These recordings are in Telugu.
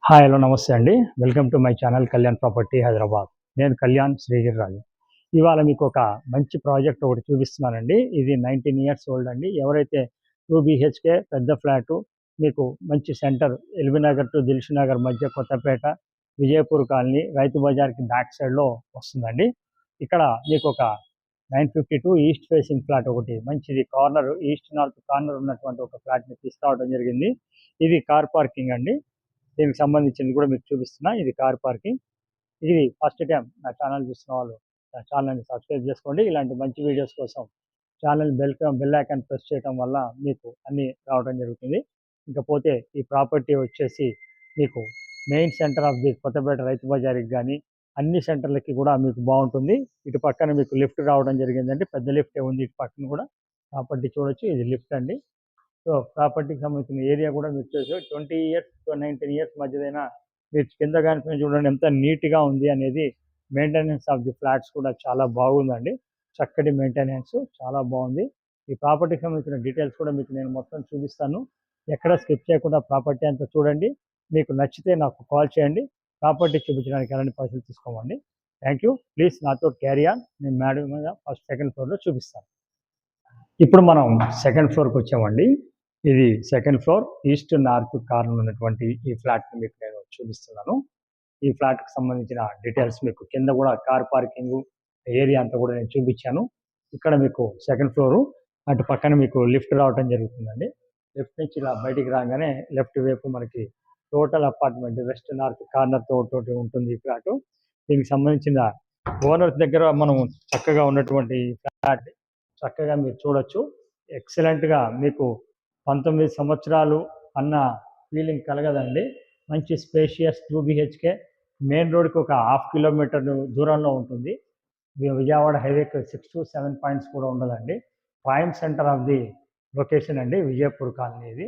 హాయ్ హలో నమస్తే అండి. Welcome to my channel Kalyan property Hyderabad. నేను కళ్యాణ్ శ్రీగిరిరాజు. ఇవాళ మీకు ఒక మంచి ప్రాజెక్ట్ ఒకటి చూపిస్తున్నానండి. ఇది 19 ఇయర్స్ ఓల్డ్ అండి. ఎవరైతే 2 బీహెచ్కే పెద్ద ఫ్లాటు మీకు మంచి సెంటర్ ఎల్బీనగర్ టు దిల్సుఖ్నగర్ మధ్య కొత్తపేట, విజయపూర్ కాలనీ, రైతు బజార్కి బ్యాక్ సైడ్లో వస్తుందండి. ఇక్కడ మీకు ఒక 952 ఈస్ట్ ఫేసింగ్ ఫ్లాట్ ఒకటి మంచిది కార్నర్ ఈస్ట్ నార్త్ కార్నర్ ఉన్నటువంటి ఒక ఫ్లాట్ని తీసుకురావడం జరిగింది. ఇది కార్ పార్కింగ్ అండి. దీనికి సంబంధించింది కూడా మీకు చూపిస్తున్నా. ఇది కార్ పార్కింగ్. ఇది ఫస్ట్ టైం నా ఛానల్ చూస్తున్న వాళ్ళు నా ఛానల్ని సబ్స్క్రైబ్ చేసుకోండి. ఇలాంటి మంచి వీడియోస్ కోసం ఛానల్ బెల్ ఐకాన్ ప్రెస్ చేయడం వల్ల మీకు అన్నీ రావడం జరుగుతుంది. ఇకపోతే ఈ ప్రాపర్టీ వచ్చేసి మీకు main centre of the Kothapet రైతు బజార్కి కానీ అన్ని సెంటర్లకి కూడా మీకు బాగుంటుంది. ఇటు పక్కన మీకు లిఫ్ట్ రావడం జరిగిందండి. పెద్ద లిఫ్టే ఉంది ఇటు పక్కన కూడా. ప్రాపర్టీ చూడొచ్చు. ఇది లిఫ్ట్ అండి. సో ప్రాపర్టీకి సంబంధించిన ఏరియా కూడా మీరు చూసి 20 ఇయర్స్ టు 19 ఇయర్స్ మధ్యదైనా మీరు కింద కానీ చూడండి ఎంత నీట్గా ఉంది అనేది. మెయింటెనెన్స్ ఆఫ్ ది ఫ్లాట్స్ కూడా చాలా బాగుందండి. చక్కటి మెయింటెనెన్స్ చాలా బాగుంది. ఈ ప్రాపర్టీకి సంబంధించిన డీటెయిల్స్ కూడా మీకు నేను మొత్తం చూపిస్తాను. ఎక్కడ స్కిప్ చేయకుండా ప్రాపర్టీ అంతా చూడండి. మీకు నచ్చితే నాకు కాల్ చేయండి. ప్రాపర్టీ చూపించడానికి ఎలాంటి పైసలు తీసుకోమండి. Thank you. ప్లీజ్ నాతో క్యారీ ఆన్. నేను మేడం మీద ఫస్ట్ సెకండ్ ఫ్లోర్లో చూపిస్తాను. ఇప్పుడు మనం సెకండ్ ఫ్లోర్కి వచ్చామండి. ఇది second floor east north corner ఉన్నటువంటి ఈ ఫ్లాట్ని మీకు నేను చూపిస్తున్నాను. ఈ ఫ్లాట్కి సంబంధించిన డీటెయిల్స్ మీకు కింద కూడా కార్ పార్కింగ్ ఏరియా అంతా కూడా నేను చూపించాను. ఇక్కడ మీకు సెకండ్ ఫ్లోరు, అటు పక్కన మీకు లిఫ్ట్ రావడం జరుగుతుందండి. లెఫ్ట్ నుంచి ఇలా బయటికి రాగానే లెఫ్ట్ వైపు మనకి total apartment west north corner తోటి ఉంటుంది ఈ ఫ్లాట్. దీనికి సంబంధించిన ఓనర్ దగ్గర మనం చక్కగా ఉన్నటువంటి ఫ్లాట్ చక్కగా మీరు చూడొచ్చు. ఎక్సలెంట్గా మీకు 19 సంవత్సరాలు అన్న ఫీలింగ్ కలగదండి. మంచి స్పేషియస్ 2 బీహెచ్కే మెయిన్ రోడ్కి ఒక 1/2 కిలోమీటర్ దూరంలో ఉంటుంది. విజయవాడ హైవేకి 6 to 7 పాయింట్స్ కూడా ఉండదండి. Prime centre of the location అండి విజయపూర్ కాలనీ. ఇది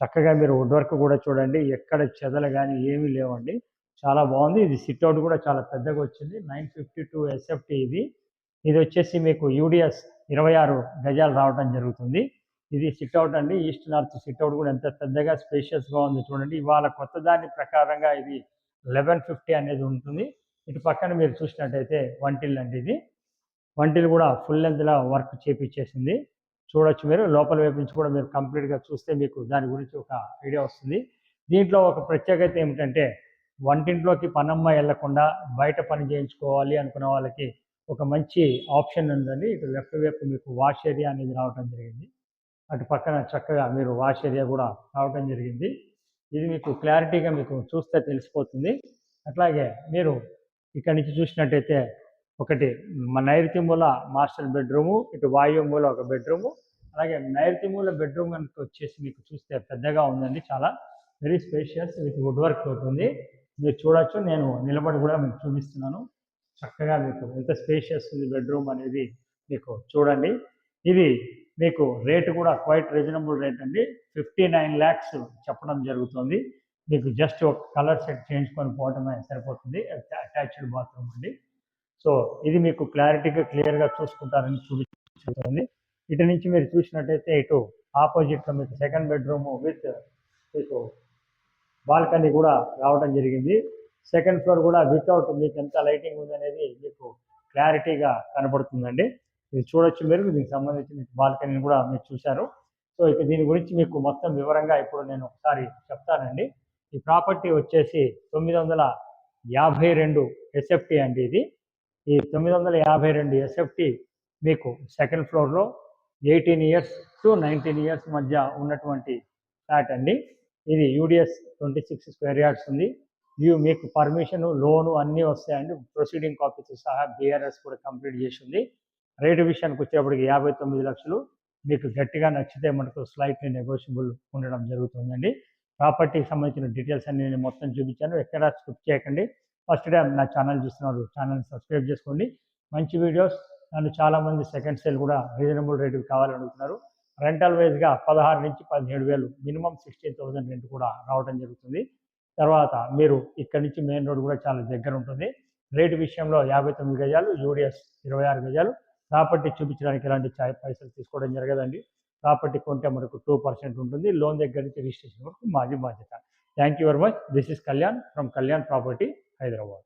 చక్కగా మీరు వుడ్ వర్క్ కూడా చూడండి. ఎక్కడ చెదలు కానీ ఏమీ లేవండి. చాలా బాగుంది. ఇది సిట్అవుట్ కూడా చాలా పెద్దగా వచ్చింది. 952 ఎస్ఎఫ్టీ ఇది. ఇది వచ్చేసి మీకు యూడిఎస్ 26 గజాలు రావడం జరుగుతుంది. ఇది సిట్అవుట్ అండి. ఈస్ట్ నార్త్ సిట్అవుట్ కూడా ఎంత పెద్దగా స్పేషియస్గా ఉంది చూడండి. ఇవాళ కొత్త దాని ప్రకారంగా ఇది 1150 అనేది ఉంటుంది. ఇటు పక్కన మీరు చూసినట్టయితే వంటిల్ అండి. ఇది వంటిల్ కూడా ఫుల్ లెంత్లో వర్క్ చేపించేసింది. చూడొచ్చు మీరు. లోపల వైపు నుంచి కూడా మీరు కంప్లీట్గా చూస్తే మీకు దాని గురించి ఒక ఐడియా వస్తుంది. దీంట్లో ఒక ప్రత్యేకత ఏమిటంటే వంటింట్లోకి పనమ్మ వెళ్లకుండా బయట పని చేయించుకోవాలి అనుకున్న వాళ్ళకి ఒక మంచి ఆప్షన్ ఉందండి. ఇటు లెఫ్ట్ వైపు మీకు వాష్ ఏరియా అనేది రావడం జరిగింది. అటు పక్కన చక్కగా మీరు వాష్ ఏరియా కూడా రావడం జరిగింది. ఇది మీకు క్లారిటీగా మీకు చూస్తే తెలిసిపోతుంది. అట్లాగే మీరు ఇక్కడి నుంచి చూసినట్టయితే ఒకటి నైరుతి మూల మాస్టర్ బెడ్రూము, ఇటు వాయు మూల ఒక బెడ్రూము. అలాగే నైరుతి మూల బెడ్రూమ్ కనుక వచ్చేసి మీకు చూస్తే పెద్దగా ఉందండి. చాలా very spacious with wood work అవుతుంది. మీరు చూడొచ్చు. నేను నిలబడి కూడా మీకు చూపిస్తున్నాను. చక్కగా మీకు ఎంత స్పేషియస్ ఉంది బెడ్రూమ్ అనేది మీకు చూడండి. ఇది మీకు రేటు కూడా క్వైట్ రీజనబుల్ రేట్ అండి. 59 lakhs చెప్పడం జరుగుతుంది. మీకు జస్ట్ ఒక కలర్ సెట్ చేయించుకొని పోవటమే సరిపోతుంది. అటాచ్డ్ బాత్రూమ్ అండి. సో ఇది మీకు క్లియర్గా చూసుకుంటారని చూపిస్తుంది. ఇటు నుంచి మీరు చూసినట్టయితే ఇటు ఆపోజిట్లో మీకు సెకండ్ బెడ్రూమ్ విత్ మీకు బాల్కనీ కూడా రావడం జరిగింది. సెకండ్ ఫ్లోర్ కూడా వితౌట్ మీకు ఎంత లైటింగ్ ఉందనేది మీకు క్లారిటీగా కనబడుతుందండి. ఇది చూడొచ్చు మీరు. దీనికి సంబంధించి బాల్కనీ కూడా మీరు చూశారు. సో ఇక దీని గురించి మీకు మొత్తం వివరంగా ఇప్పుడు నేను ఒకసారి చెప్తానండి. ఈ ప్రాపర్టీ వచ్చేసి 952 ఎస్ఎఫ్టీ అండి. ఇది ఈ 952 ఎస్ఎఫ్టీ మీకు సెకండ్ ఫ్లోర్లో 18 ఇయర్స్ టు 19 ఇయర్స్ మధ్య ఉన్నటువంటి ఫ్లాట్ అండి. ఇది యూడిఎస్ 26 స్క్వేర్ యార్డ్స్ ఉంది. మీకు పర్మిషన్ లోను అన్నీ వస్తాయండి. ప్రొసీడింగ్ కాపీతో సహా బిఆర్ఎస్ కూడా కంప్లీట్ చేసి ఉంది. రేటు విషయానికి వచ్చేప్పటికి 59 లక్షలు. మీకు గట్టిగా నచ్చితే మనకు స్లైట్లీ నెగోషియబుల్ ఉండడం జరుగుతుందండి. ప్రాపర్టీకి సంబంధించిన డీటెయిల్స్ అన్ని నేను మొత్తం చూపించాను. ఎక్కడ స్కిప్ చేయకండి. ఫస్ట్ టైం నా ఛానల్ చూస్తున్నారు, ఛానల్ని సబ్స్క్రైబ్ చేసుకోండి. మంచి వీడియోస్. నన్ను చాలామంది సెకండ్ సేల్ కూడా రీజనబుల్ రేటుకి కావాలని అడుగుతున్నారు. రెంటల్ వైజ్గా 16 నుంచి 17,000 మినిమం 16,000 రెంట్ కూడా రావడం జరుగుతుంది. తర్వాత మీరు ఇక్కడ నుంచి మెయిన్ రోడ్ కూడా చాలా దగ్గర ఉంటుంది. రేటు విషయంలో 59 గజాలు, యూడిఎస్ 26 గజాలు. ప్రాపర్టీ చూపించడానికి ఎలాంటి పైసలు తీసుకోవడం జరగదండి. ప్రాపర్టీ కొంటే మనకు 2% ఉంటుంది. లోన్ దగ్గర నుంచి రిజిస్ట్రేషన్ వరకు మాది బాధ్యత. Thank you very much. This is Kalyan from Kalyan property, Hyderabad.